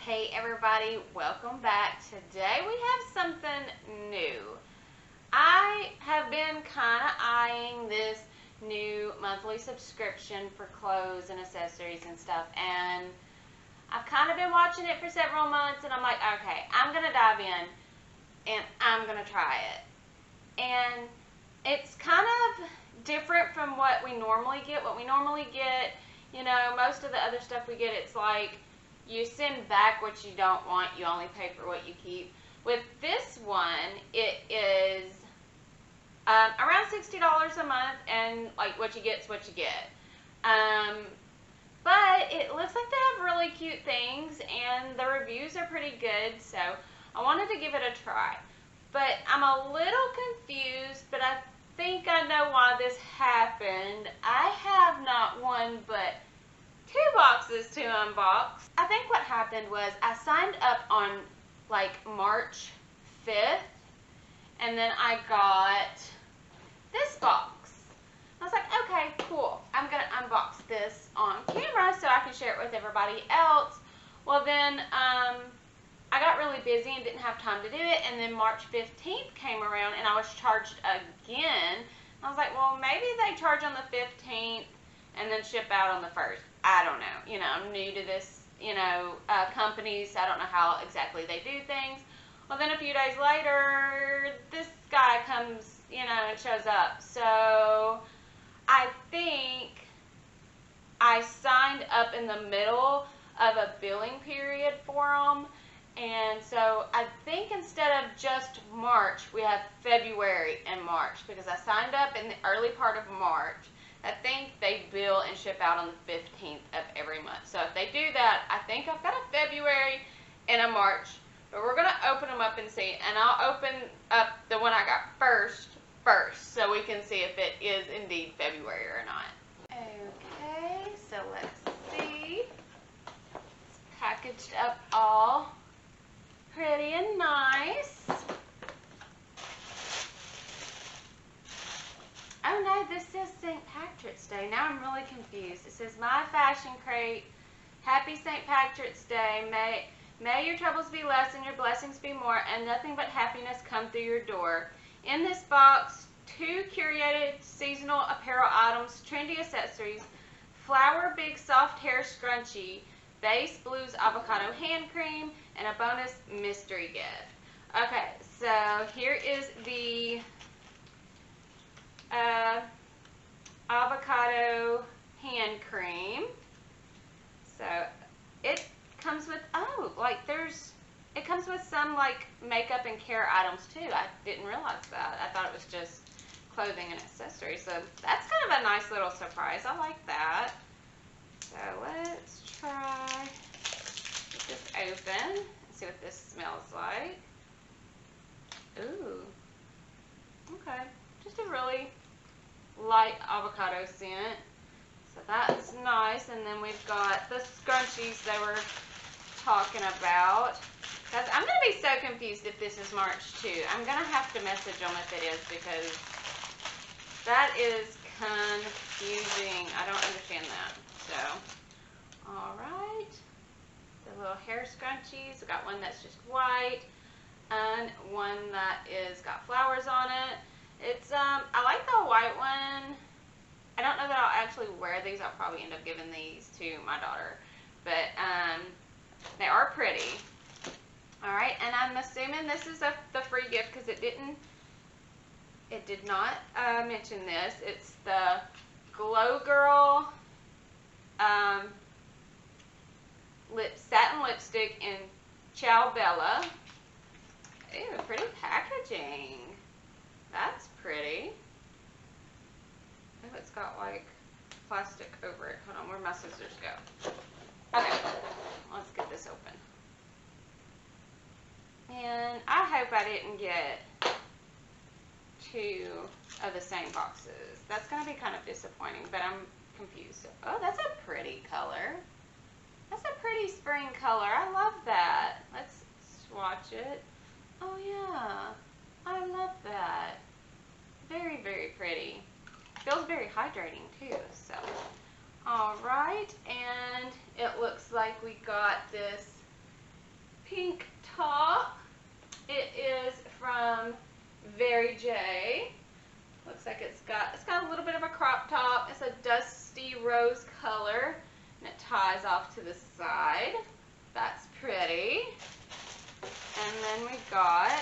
Hey everybody, welcome back. Today we have something new. I have been kind of eyeing this new monthly subscription for clothes and accessories and stuff, and I've kind of been watching it for several months, and I'm like, okay, I'm going to dive in and I'm going to try it. And it's kind of different from what we normally get. What we normally get, you know, most of the other stuff we get, it's like you send back what you don't want, you only pay for what you keep. With this one, it is around $60 a month, and like what you get is what you get. But it looks like they have really cute things, and the reviews are pretty good, so I wanted to give it a try. But I'm a little confused, but I think I know why this happened. I have not one, but 2 boxes to unbox. I think what happened was I signed up on like March 5th, and then I got this box. I was like, okay, cool. I'm going to unbox this on camera so I can share it with everybody else. Well, then I got really busy and didn't have time to do it, and then March 15th came around and I was charged again. I was like, well, maybe they charge on the 15th and then ship out on the 1st. I don't know. You know, I'm new to this, company, so I don't know how exactly they do things. Well, then a few days later, this guy comes, and shows up. So I think I signed up in the middle of a billing period for them. And so I think instead of just March, we have February and March, because I signed up in the early part of March. I think they bill and ship out on the 15th of every month. So if they do that, I think I've got a February and a March. But we're going to open them up and see. And I'll open up the one I got first, so we can see if it is indeed February or not. Okay, so let's see. It's packaged up all pretty and nice. Oh no, this says St. Patrick's Day. Now I'm really confused. It says, My Fashion Crate, Happy St. Patrick's Day. May your troubles be less and your blessings be more, and nothing but happiness come through your door. In this box, 2 curated seasonal apparel items, trendy accessories, Flower Big Soft Hair Scrunchie, Base Blues Avocado Hand Cream, and a bonus mystery gift. Okay, so here is the avocado hand cream. So it comes with, it comes with some like makeup and care items too. I didn't realize that. I thought it was just clothing and accessories. So that's kind of a nice little surprise. I like that. So let's try get this open and see what this smells like. Ooh. Okay. Just a really light avocado scent. So that's nice. And then we've got the scrunchies they were talking about. Guys, I'm going to be so confused if this is March too. I'm going to have to message them if it is, because that is confusing. I don't understand that. So, alright. The little hair scrunchies. We got one that's just white and one that is got flowers on it. It's, I like the white one. I don't know that I'll actually wear these. I'll probably end up giving these to my daughter. But, they are pretty. Alright, and I'm assuming this is the free gift, because it did not mention this. It's the Glow Girl satin lipstick in Ciao Bella. Ew, pretty packaging. That's pretty. Oh, it's got like plastic over it. Hold on, where'd my scissors go? Okay, let's get this open. And I hope I didn't get 2 of the same boxes. That's going to be kind of disappointing, but I'm confused. Oh, that's a pretty color. That's a pretty spring color. I love that. Let's swatch it. Oh yeah, I love that. Very, very pretty. Feels very hydrating too. So, alright, and it looks like we got this pink top. It is from Very J. Looks like it's got a little bit of a crop top. It's a dusty rose color, and it ties off to the side. That's pretty. And then we got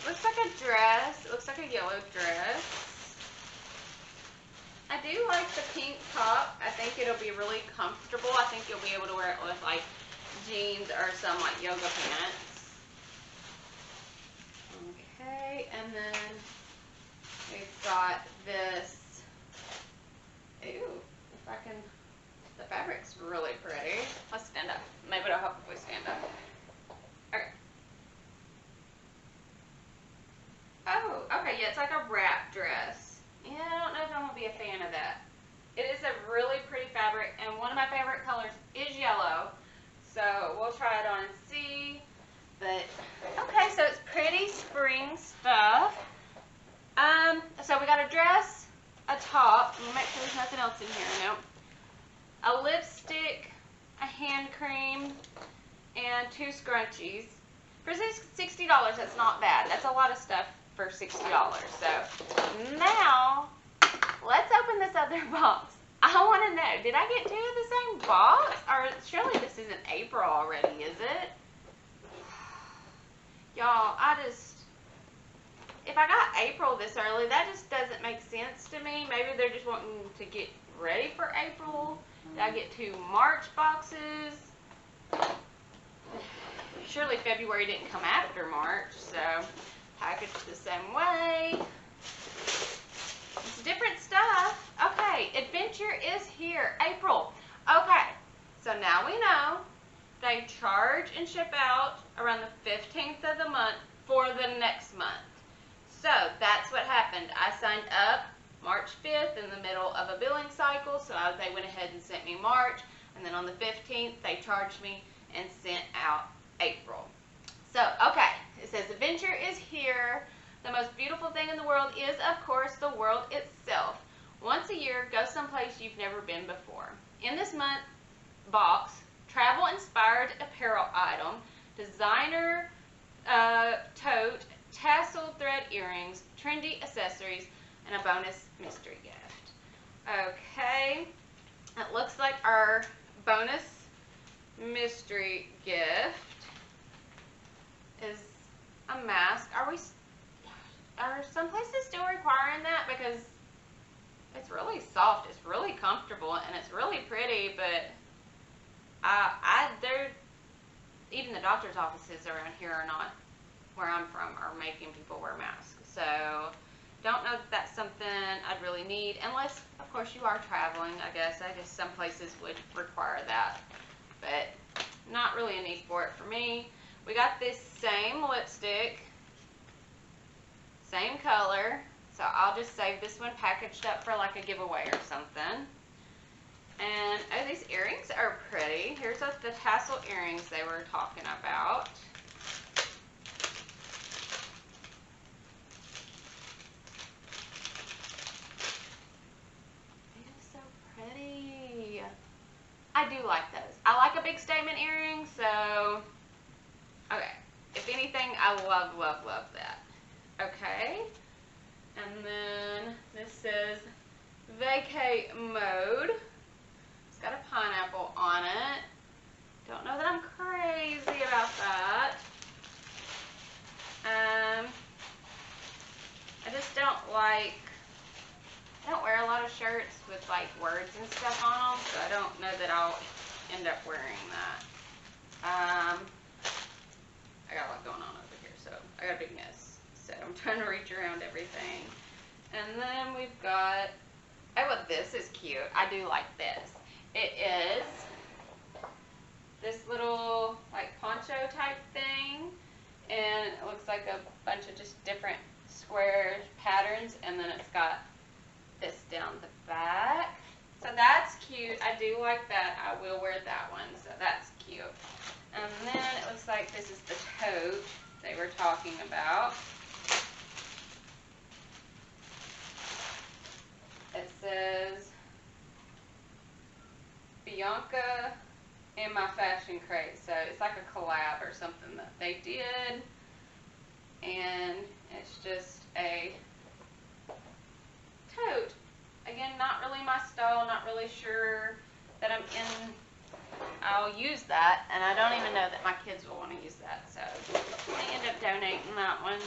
looks like a dress. It looks like a yellow dress. I do like the pink top. I think it'll be really comfortable. I think you'll be able to wear it with like jeans or some like yoga pants. Okay, and then we've got this. Ooh, if I can, the fabric's really pretty. Let's stand up. Maybe it'll help if we stand up. Okay. Oh, okay, yeah, it's like a wrap dress. Yeah, I don't know if I'm going to be a fan of that. It is a really pretty fabric, and one of my favorite colors is yellow. So we'll try it on and see. But, okay, so it's pretty spring stuff. So we got a dress, a top. Let me make sure there's nothing else in here. Nope. A lipstick, a hand cream, and 2 scrunchies. For $60, that's not bad. That's a lot of stuff for $60. So now, let's open this other box. I want to know, did I get 2 of the same box? Or surely this isn't April already, is it? Y'all, if I got April this early, that just doesn't make sense to me. Maybe they're just wanting to get ready for April. Did I get 2 March boxes? Surely February didn't come after March, so packaged the same way. It's different stuff. Okay, adventure is here. April. Okay, so now we know they charge and ship out around the 15th of the month for the next month. So that's what happened. I signed up March 5th in the middle of a billing cycle, so they went ahead and sent me March, and then on the 15th they charged me and sent out April. So, okay, it says adventure is here. The most beautiful thing in the world is, of course, the world itself. Once a year, go someplace you've never been before. In this month box, travel-inspired apparel item, designer tote, tassel thread earrings, trendy accessories, and a bonus mystery gift. Okay, it looks like our bonus mystery gift is a mask. Are some places still requiring that? Because it's really soft, it's really comfortable, and it's really pretty, but even the doctor's offices around here are not, where I'm from, are making people wear masks. So don't know if that's something I'd really need, unless of course you are traveling. I guess some places would require that, but not really a need for it for me. We got this same lipstick, same color, so I'll just save this one packaged up for like a giveaway or something. And oh, these earrings are pretty. Here's the tassel earrings they were talking about. It is so pretty. I do like those. I like a big statement earring, so okay. If anything, I love, love, love that. Okay. And then this says vacay mode. It's got a pineapple on it. Don't know that I'm crazy about that. I just don't I don't wear a lot of shirts with like words and stuff on them, so I don't know that I'll end up wearing that. I got a lot going on over here, so I got a big mess. So I'm trying to reach around everything. And then we've got, oh, well, this is cute. I do like this. It is this little like poncho type thing, and it looks like a bunch of just different square patterns, and then it's got this down the back. So that's cute. I do like that. I will wear that one, so that's cute. And then it looks like this is the tote they were talking about. Bianca in My Fashion Crate. So it's like a collab or something that they did. And it's just a tote. Again, not really my style, not really sure that I'll use that, and I don't even know that my kids will want to use that, so I end up donating that one.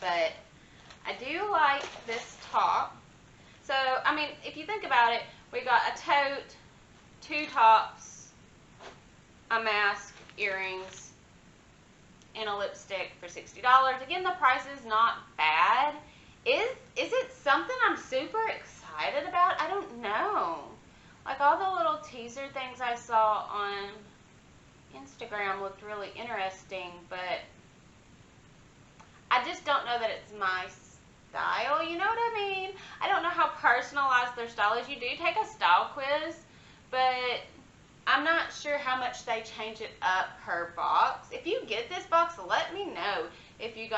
But I do like this top. So, I mean, if you think about it, we got a tote, 2 tops, a mask, earrings, and a lipstick for $60. Again, the price is not bad. Is it something I'm super excited about? I don't know. Like, all the little teaser things I saw on Instagram looked really interesting, but I just don't know that it's my style, you know what I mean? I don't know how personalized their style is. You do take a style quiz, but I'm not sure how much they change it up per box. If you get this box, let me know if you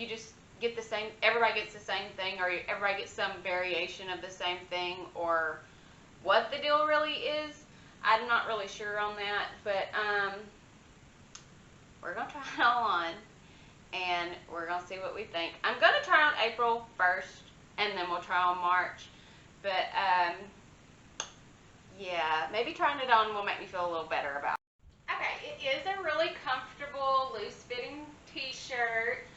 just get the same, everybody gets the same thing, or everybody gets some variation of the same thing, or what the deal really is. I'm not really sure on that, but we're gonna try it all on, and we're gonna see what we think. I'm gonna try on April 1st, and then we'll try on March, but yeah, maybe trying it on will make me feel a little better about it. Okay, it is a really comfortable, loose-fitting t-shirt.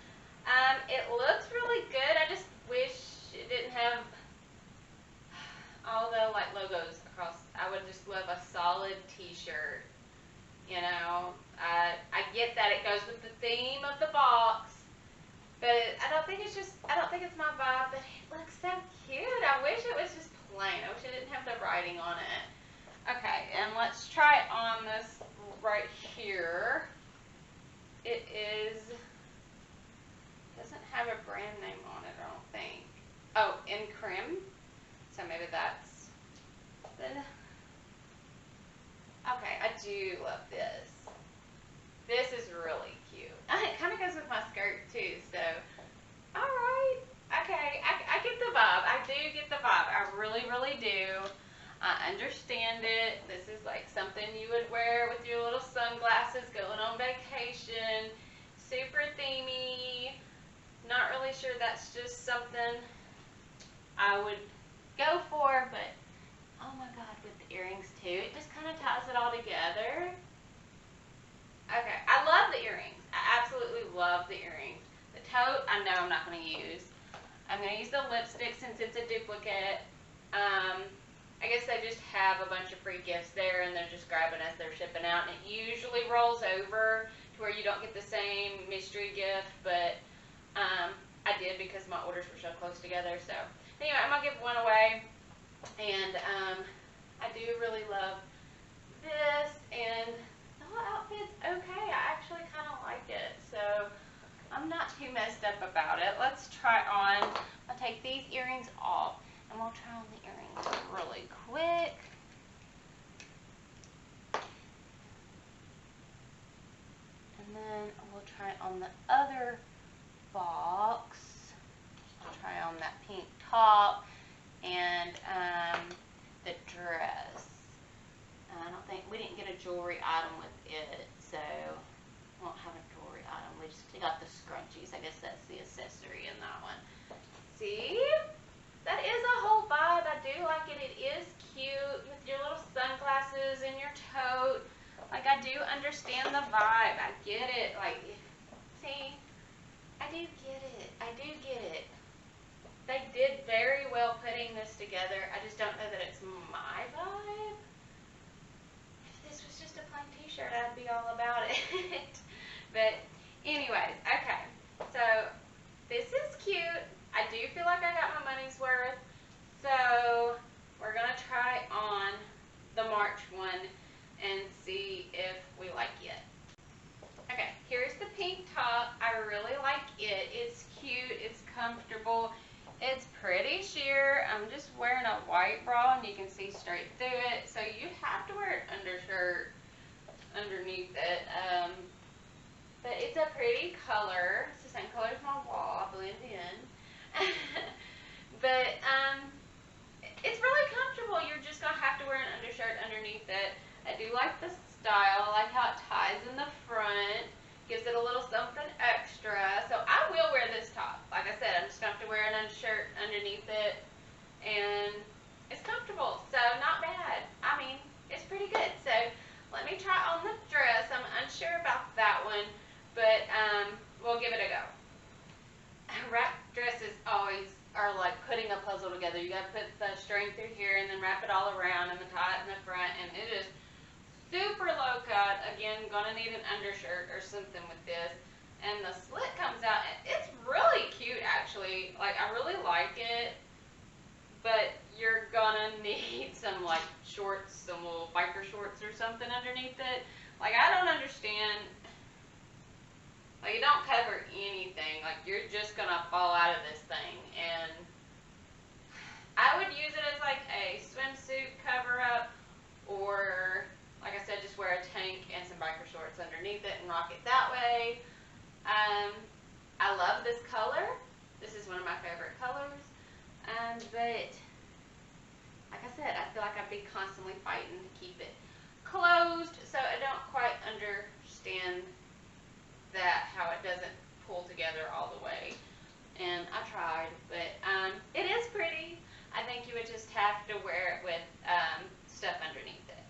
It looks really good. I just wish it didn't have all the like logos across. I would just love a solid t-shirt. You know, I get that it goes with the theme of the box, but I don't think it's my vibe. But it looks so cute. I wish it was just plain. I wish it didn't have the writing on it. Okay, and let's try it on this right here. It doesn't have a brand name on it, I don't think. Oh, in Crim. So maybe that's the... Okay, I do love this. This is really cute. It kind of goes with my skirt too, so... Alright. Okay, I get the vibe. I do get the vibe. I really, really do. I understand it. This is like something you would wear with your little sunglasses going on vacation. Super themey. Not really sure that's just something I would go for, but oh my god, with the earrings too, it just kind of ties it all together. Okay, I love the earrings. I absolutely love the earrings. The tote, I know I'm not going to use. I'm going to use the lipstick since it's a duplicate. I guess they just have a bunch of free gifts there, and they're just grabbing as they're shipping out, and it usually rolls over to where you don't get the same mystery gift, but I did because my orders were so close together. So anyway, I'm going to give one away, and I do really love this, and the whole outfit's okay. I actually kind of like it, so I'm not too messed up about it. Let's try on. I'll take these earrings off, and we'll try on the earrings really quick. And then we'll try on the other box. I'll try on that pink top and the dress. I don't think, we didn't get a jewelry item with it, so we won't have a jewelry item. We just got the scrunchies. I guess that's the accessory in that one. See? That is a whole vibe. I do like it. It is cute with your little sunglasses and your tote. Like, I do understand the vibe. I get it. Like, see? I do get it. I do get it. They did very well putting this together. I just don't know that it's my vibe. If this was just a plain t-shirt, I'd be all about it. But anyways, okay. So this is cute. I do feel like I got my money's worth. So we're going to try on the March one and see if we like it. Okay, here's the pink top. I really like it. It's cute. It's comfortable. It's pretty sheer. I'm just wearing a white bra, and you can see straight through it. So you have to wear an undershirt underneath it. But it's a pretty color. It's the same color as my wall. I blend in. But it's really comfortable. You're just going to have to wear an undershirt underneath underneath it, and it's comfortable, so not bad. I mean, it's pretty good. So let me try on the dress. I'm unsure about that one, but we'll give it a go. Wrap dresses always are like putting a puzzle together. You gotta put the string through here and then wrap it all around and then tie it in the front, and it is super low cut. Again, gonna need an undershirt or something with this. And the slit comes out, and it's really cute actually. Like, I really like it, but you're gonna need some like shorts, some little biker shorts or something underneath it. Like, I don't understand. Like, it don't cover anything. Like, you're just gonna fall out of this thing. And I would use it as like a swimsuit cover up, or like I said, just wear a tank and some biker shorts underneath it and rock it that way. I love this color. This is one of my favorite colors. But like I said, I feel like I'd be constantly fighting to keep it closed, so I don't quite understand that, how it doesn't pull together all the way. And I tried, but it is pretty. I think you would just have to wear it with stuff underneath it.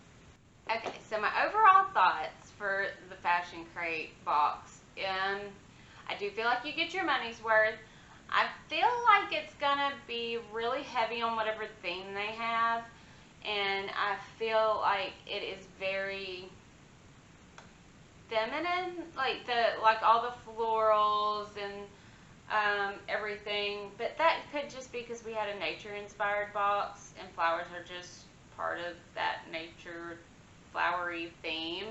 Okay, so my overall thoughts for the Fashion Crate box. I do feel like you get your money's worth. I feel like it's gonna be really heavy on whatever theme they have, and I feel like it is very feminine, like all the florals and everything. But that could just be because we had a nature-inspired box, and flowers are just part of that nature flowery theme.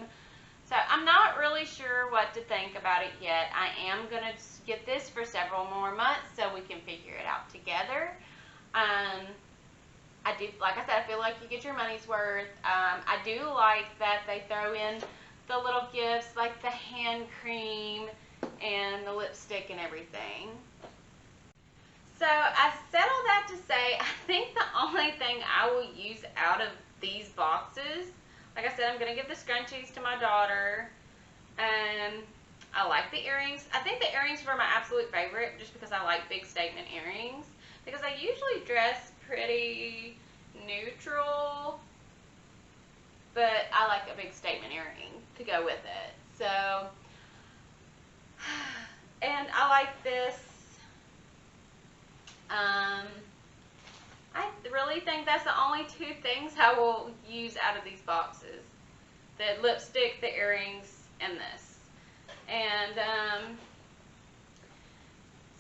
So I'm not really sure what to think about it yet. I am going to get this for several more months so we can figure it out together. I do, like I said, I feel like you get your money's worth. I do like that they throw in the little gifts like the hand cream and the lipstick and everything. So I said all that to say, I think the only thing I will use out of these boxes, like I said, I'm going to give the scrunchies to my daughter. I like the earrings. I think the earrings were my absolute favorite just because I like big statement earrings. Because I usually dress pretty neutral, but I like a big statement earring to go with it. So, and I like this. I really think that's the only two things I will use out of these boxes. The lipstick, the earrings, and this. And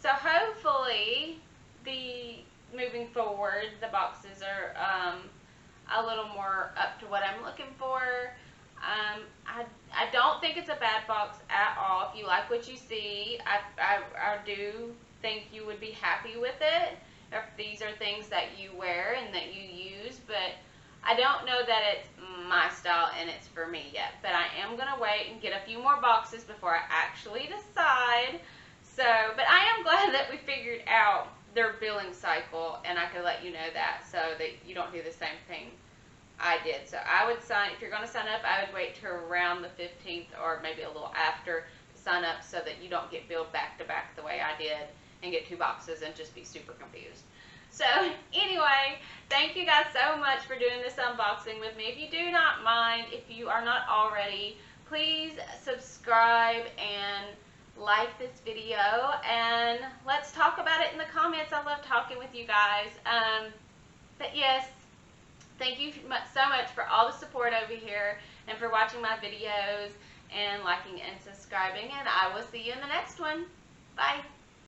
so hopefully moving forward, the boxes are a little more up to what I'm looking for. I don't think it's a bad box at all. If you like what you see, I do think you would be happy with it if these are things that you wear and that you use, but I don't know that it's my style and it's for me yet. But I am going to wait and get a few more boxes before I actually decide. So, but I am glad that we figured out their billing cycle, and I could let you know that so that you don't do the same thing I did. So I would if you're going to sign up, I would wait till around the 15th or maybe a little after to sign up so that you don't get billed back to back the way I did and get two boxes and just be super confused. So anyway, thank you guys so much for doing this unboxing with me. If you do not mind, if you are not already, please subscribe and like this video, and let's talk about it in the comments. I love talking with you guys. But yes, thank you so much for all the support over here and for watching my videos and liking and subscribing, and I will see you in the next one. Bye.